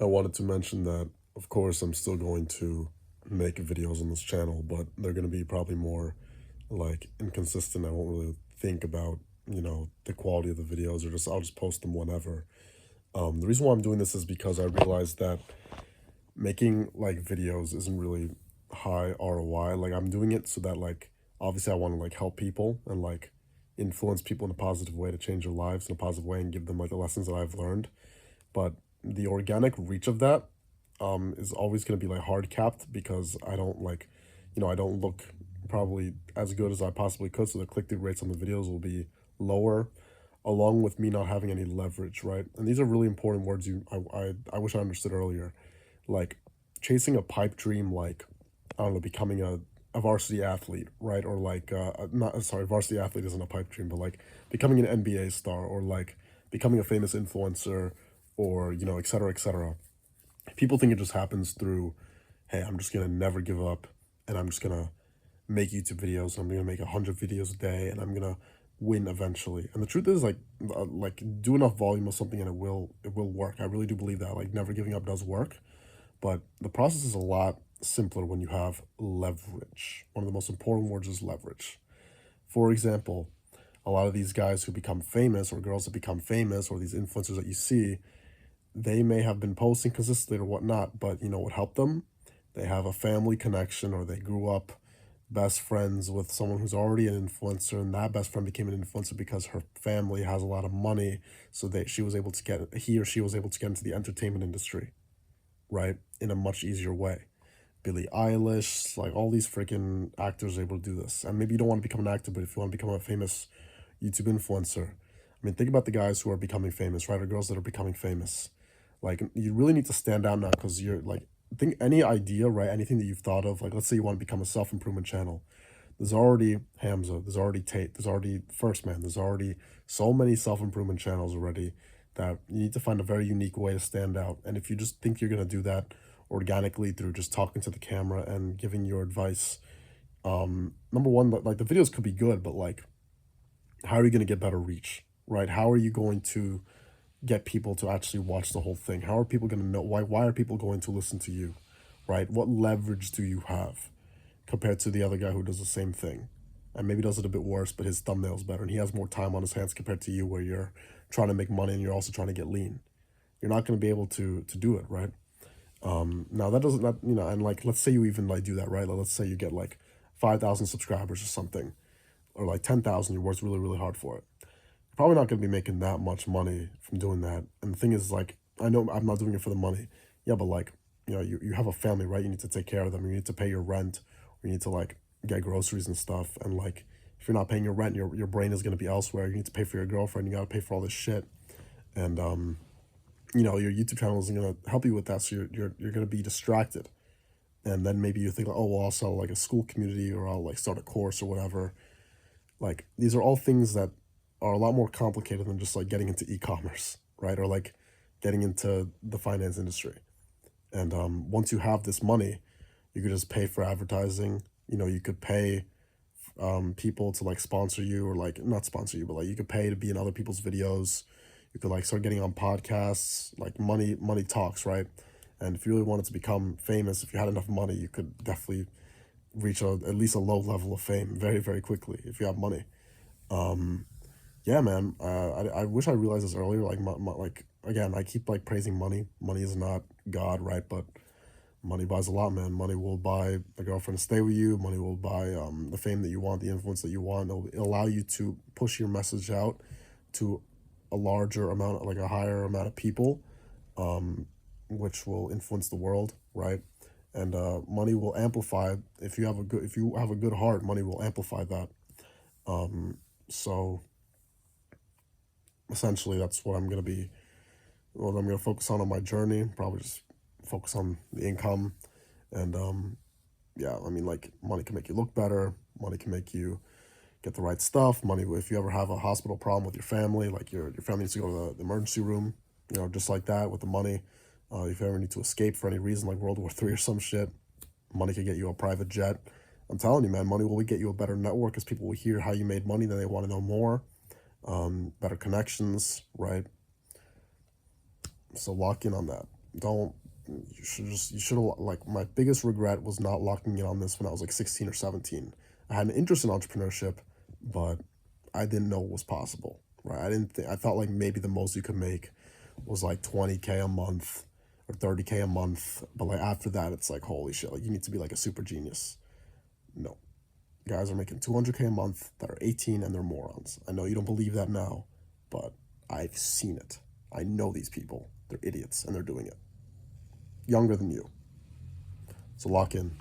I wanted to mention that, of course, I'm still going to make videos on this channel, but they're going to be probably more like inconsistent. I won't really think about, the quality of the videos, or just I'll just post them whenever. The reason why I'm doing this is because I realized that making like videos isn't really high ROI. Like I'm doing it so that like obviously I want to like help people and like influence people in a positive way to change their lives in a positive way and give them like the lessons that I've learned. But the organic reach of that is always going to be like hard capped because I don't like, I don't look probably as good as I possibly could. So the click through rates on the videos will be lower, along with me not having any leverage, right? And these are really important words I wish I understood earlier. Like chasing a pipe dream, like, I don't know, becoming a varsity athlete, right? Or like, not, sorry, varsity athlete isn't a pipe dream, but like becoming an NBA star or like becoming a famous influencer or, et cetera, et cetera. People think it just happens through, hey, I'm just gonna never give up and I'm just gonna make YouTube videos. I'm gonna make 100 videos a day and I'm gonna win eventually. And the truth is, like do enough volume of something and it will work. I really do believe that. Like never giving up does work, but the process is a lot simpler when you have leverage. One of the most important words is leverage. For example, a lot of these guys who become famous or girls that become famous or these influencers that you see, they may have been posting consistently or whatnot, but you know what helped them? They have a family connection or they grew up best friends with someone who's already an influencer, and that best friend became an influencer because her family has a lot of money, so that she was able to get he or she was able to get into the entertainment industry, right? In a much easier way. Billie Eilish, like all these freaking actors are able to do this. And maybe you don't want to become an actor, but if you want to become a famous YouTube influencer, I mean, think about the guys who are becoming famous, right? Or girls that are becoming famous. Like, you really need to stand out now because you're like, think any idea, right? Anything that you've thought of, like, let's say you want to become a self improvement channel. There's already Hamza, there's already Tate, there's already First Man, there's already so many self improvement channels already that you need to find a very unique way to stand out. And if you just think you're going to do that organically through just talking to the camera and giving your advice, number one, like the videos could be good, but like, how are you going to get better reach, right? How are you going to get people to actually watch the whole thing? How are people going to know why are people going to listen to you, right? What leverage do you have compared to the other guy who does the same thing and maybe does it a bit worse, but his thumbnail's better and he has more time on his hands compared to you, where you're trying to make money and you're also trying to get lean? You're not going to be able to do it, right? Now that doesn't, not, and like, let's say you even like do that, right? Like, let's say you get like 5,000 subscribers or something, or like 10,000. You worked really, really hard for it. You're probably not going to be making that much money from doing that. And the thing is, like, I know I'm not doing it for the money. Yeah, but like, you have a family, right? You need to take care of them. You need to pay your rent. Or you need to like get groceries and stuff. And like, if you're not paying your rent, your brain is going to be elsewhere. You need to pay for your girlfriend. You got to pay for all this shit. And your YouTube channel isn't going to help you with that. So you're going to be distracted. And then maybe you think, like, oh, well, I'll sell like a school community, or I'll like start a course or whatever. Like, these are all things that are a lot more complicated than just like getting into e-commerce, right? Or like getting into the finance industry. And once you have this money, you could just pay for advertising. You could pay people to like sponsor you, or like not sponsor you, but like you could pay to be in other people's videos. You could like start getting on podcasts. Like money talks, right? And if you really wanted to become famous, if you had enough money, you could definitely reach at least a low level of fame very, very quickly if you have money. Yeah, man. I wish I realized this earlier. Like, like again, I keep like praising money. Money is not God, right? But money buys a lot, man. Money will buy a girlfriend to stay with you. Money will buy the fame that you want, the influence that you want. It'll allow you to push your message out to a larger amount, like a higher amount of people, which will influence the world, right? And money will amplify. If you have a good heart, money will amplify that. So essentially, that's what I'm gonna be. What I'm gonna focus on my journey. Probably just focus on the income, and yeah. I mean, like, money can make you look better. Money can make you get the right stuff. Money, if you ever have a hospital problem with your family, like your family needs to go to the emergency room, just like that with the money. If you ever need to escape for any reason, like World War III or some shit, money could get you a private jet. I'm telling you, man, money will get you a better network because people will hear how you made money, then they want to know more. Better connections, right? So lock in on that. don't, you should have, like, my biggest regret was not locking in on this when I was like 16 or 17. I had an interest in entrepreneurship, but I didn't know it was possible, right? I thought like maybe the most you could make was like 20K a month or 30K a month, but like after that, it's like, holy shit, like you need to be like a super genius. No, guys are making 200K a month that are 18 and they're morons. I know you don't believe that now, but I've seen it. I know these people. They're idiots and they're doing it. Younger than you. So lock in.